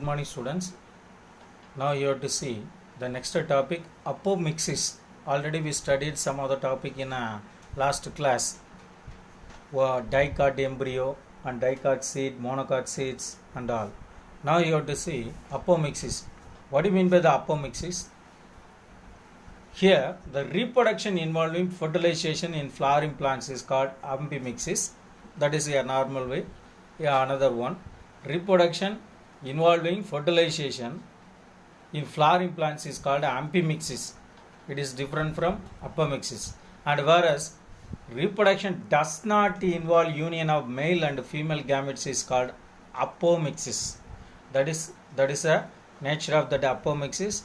Good morning, students. Now you have to see the next topic, apomixis. Already we studied some other topic in last class. Dicot embryo and dicot seed, monocot seeds and all. Now you have to see apomixis. What do you mean by the apomixis? Here, the reproduction involving fertilization in flowering plants is called apomixis. That is a normal way. Another one. Reproduction involving fertilization in flowering plants is called amphimixis. It is different from apomixis. And whereas reproduction does not involve union of male and female gametes is called apomixis. That is a nature of that apomixis.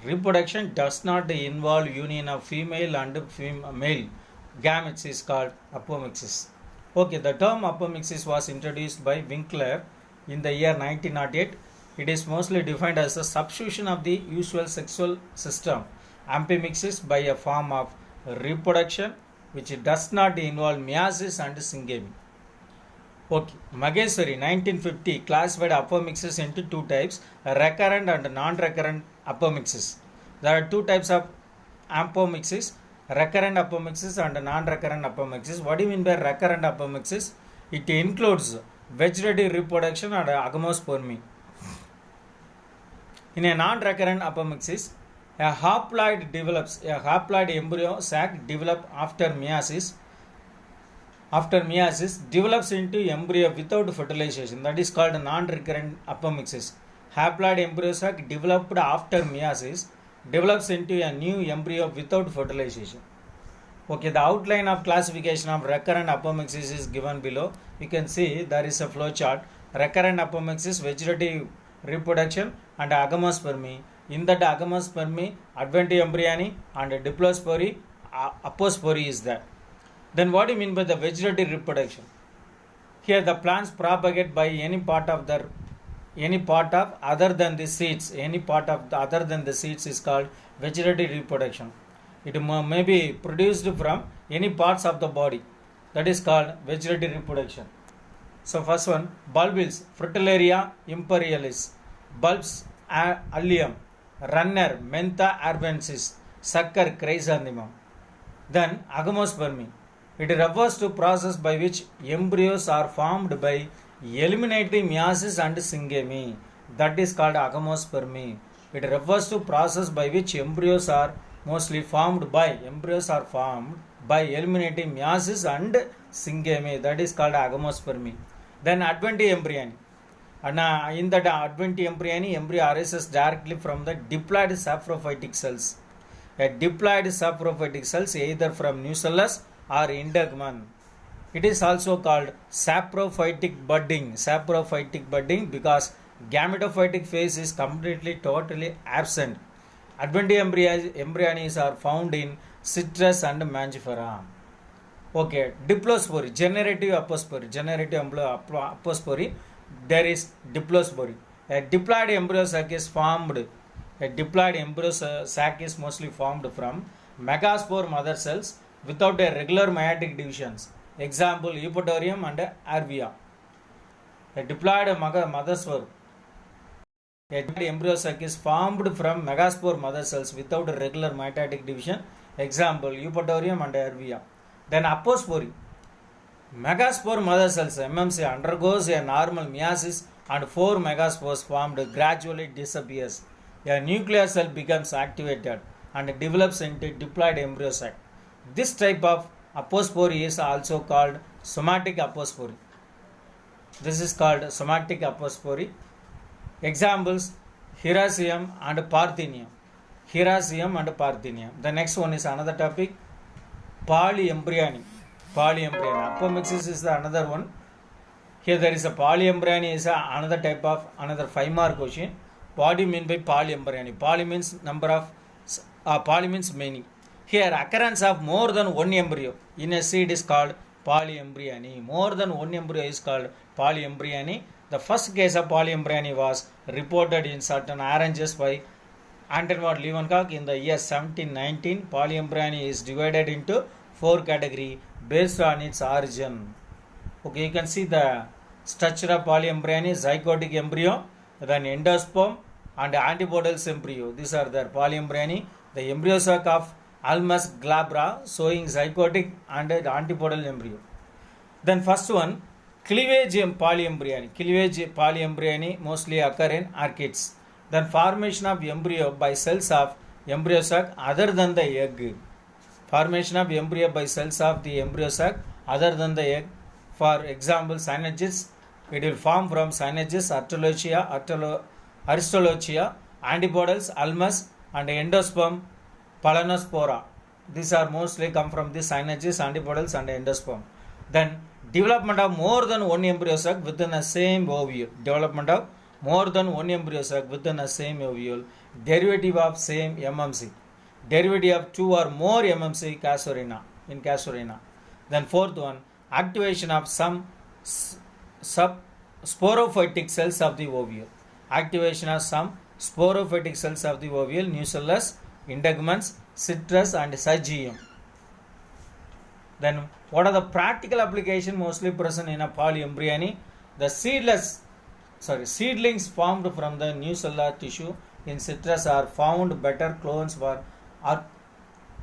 Reproduction does not involve union of female and male gametes is called apomixis. Okay, the term apomixis was introduced by Winkler in the year 1908. It is mostly defined as a substitution of the usual sexual system, amphimixis, by a form of reproduction which does not involve meiosis and syngamy. Okay, Maheshwari 1950 classified apomixis into two types, recurrent and non-recurrent apomixis. There are two types of apomixis, recurrent apomixis and non-recurrent apomixis. What do you mean by recurrent apomixis? It includes vegetative reproduction and agamospermy. In a non-recurrent apomixis, a haploid embryo sac develops after meiosis develops into embryo without fertilization. That is called non-recurrent apomixis. Haploid embryo sac developed after meiosis develops into a new embryo without fertilization. Okay, the outline of classification of recurrent apomixis is given below. You can see there is a flow chart. Recurrent apomixis, vegetative reproduction and agamospermy. In that agamospermy, adventium embryoni and diplospory, apospory is there. Then what do you mean by the vegetative reproduction? Here the plants propagate by any part of other than the seeds. Any part of other than the seeds is called vegetative reproduction. It may be produced from any parts of the body. That is called vegetative reproduction. So first one, bulbils, Fritillaria imperialis, bulbs, allium, runner, mentha arvensis, sucker, chrysanthemum. Then agamospermy. It refers to process by which embryos are formed by eliminating meiosis and syngamy. That is called agamospermy. It refers to process by which embryos are formed by eliminating meiosis and syngamy. That is called agamospermy. Then adventium embryoni. And in that adventium embryoni, embryo arises directly from the diploid saprophytic cells. A diploid saprophytic cells either from nucellus or integument. It is also called saprophytic budding because gametophytic phase is totally absent. Adventium embryos are found in citrus and mangifera. Okay, diplospory, generative apospory, there is diplospory. A diploid embryo sac is formed. A diploid embryo sac is mostly formed from megaspore mother cells without a regular meiotic divisions. Example, Eupatorium and Arvia. A diploid mother spore. A diploid embryo sac is formed from megaspore mother cells without a regular mitotic division. Example, Eupatorium and Arvia. Then apospory. Megaspore mother cells MMC undergoes a normal meiosis and 4 megaspores formed gradually disappears. A nuclear cell becomes activated and develops into diploid embryo sac. This type of apospory is also called somatic apospory. This is called somatic apospory. Examples, Hieracium and Parthenium. The next one is another topic, polyembryony. Apomixis is the another one. Here there is a polyembryony is another type of another 5-mark question. What do you mean by polyembryony? Poly means poly means many. Here occurrence of more than one embryo in a seed is called polyembryony. More than one embryo is called polyembryony. The first case of polyembryony was reported in certain oranges by Anton von Leeuwenhoek in the year 1719. Polyembryony is divided into 4 categories based on its origin. Okay, you can see the structure of polyembryony, zygotic embryo, then endosperm and antibodial embryo. These are the polyembryony. The embryo sac of Almus glabra showing zygotic and antibodial embryo. Then first one, cleavage polyembryony. Cleavage polyembryony mostly occur in orchids. Then formation of embryo by cells of embryo sac other than the egg. Formation of embryo by cells of the embryo sac other than the egg. For example, synergids. It will form from synergids, aristolochia, antibodials, almus, and endosperm, palanospora. These are mostly come from the synergids, antibodials, and endosperm. Then development of more than one embryo sac within the same ovule. Development of more than one embryo sac within the same ovule. Derivative of same MMC. Derivative of two or more MMC in casuarina. Then fourth one, activation of some sporophytic cells of the ovule. Activation of some sporophytic cells of the ovule, nucellus, integuments, citrus, and syzygium. Then what are the practical application mostly present in a polyembryony? The seedlings formed from the nucellar tissue in citrus are found better clones for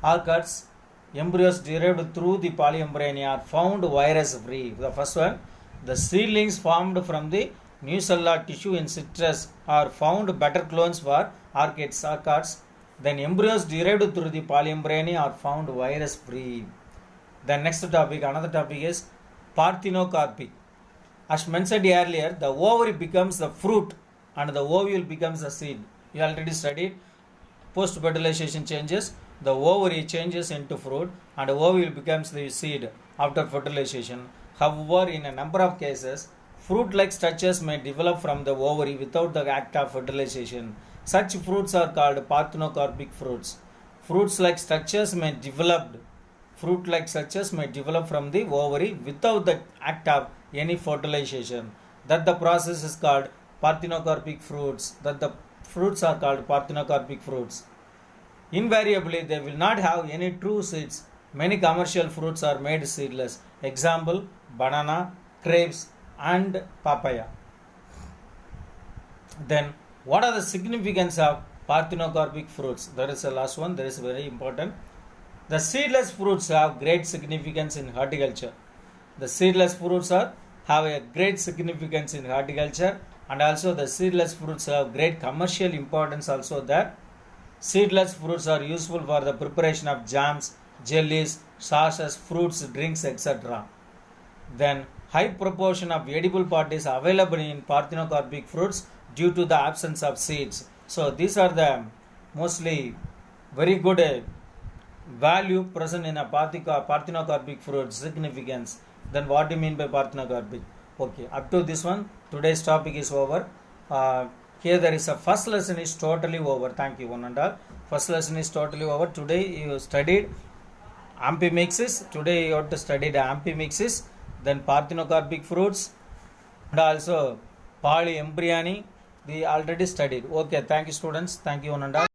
orchids. Embryos derived through the polyembryony are found virus free. The first one, the seedlings formed from the nucellar tissue in citrus are found better clones for orchids. Then embryos derived through the polyembryony are found virus free. Then next topic, another topic is parthenocarpy. As mentioned earlier, the ovary becomes the fruit and the ovule becomes the seed. You already studied post fertilization changes. The ovary changes into fruit and the ovule becomes the seed after fertilization. However, in a number of cases, fruit-like structures may develop from the ovary without the act of fertilization. Such fruits are called parthenocarpic fruits. Fruit-like structures may develop from the ovary without the act of any fertilization. That the process is called parthenocarpic fruits. The fruits are called parthenocarpic fruits. Invariably, they will not have any true seeds. Many commercial fruits are made seedless. Example, banana, grapes, and papaya. Then, what are the significance of parthenocarpic fruits? That is the last one. That is very important. The seedless fruits have great significance in horticulture. The seedless fruits have a great significance in horticulture, and also the seedless fruits have great commercial importance also there. Seedless fruits are useful for the preparation of jams, jellies, sauces, fruits, drinks, etc. Then high proportion of edible part is available in parthenocarpic fruits due to the absence of seeds. So these are the mostly very good value present in a parthenocarpic fruit significance. Then what do you mean by parthenocarpic? Okay, up to this one, today's topic is over. Here there is a first lesson is totally over. Thank you one and all. First lesson is totally over. Today you studied ampemixis. Today you have to study the ampemixis, then parthenocarpic fruits, and also polyembryony. We already studied. Okay, thank you students. Thank you one and all.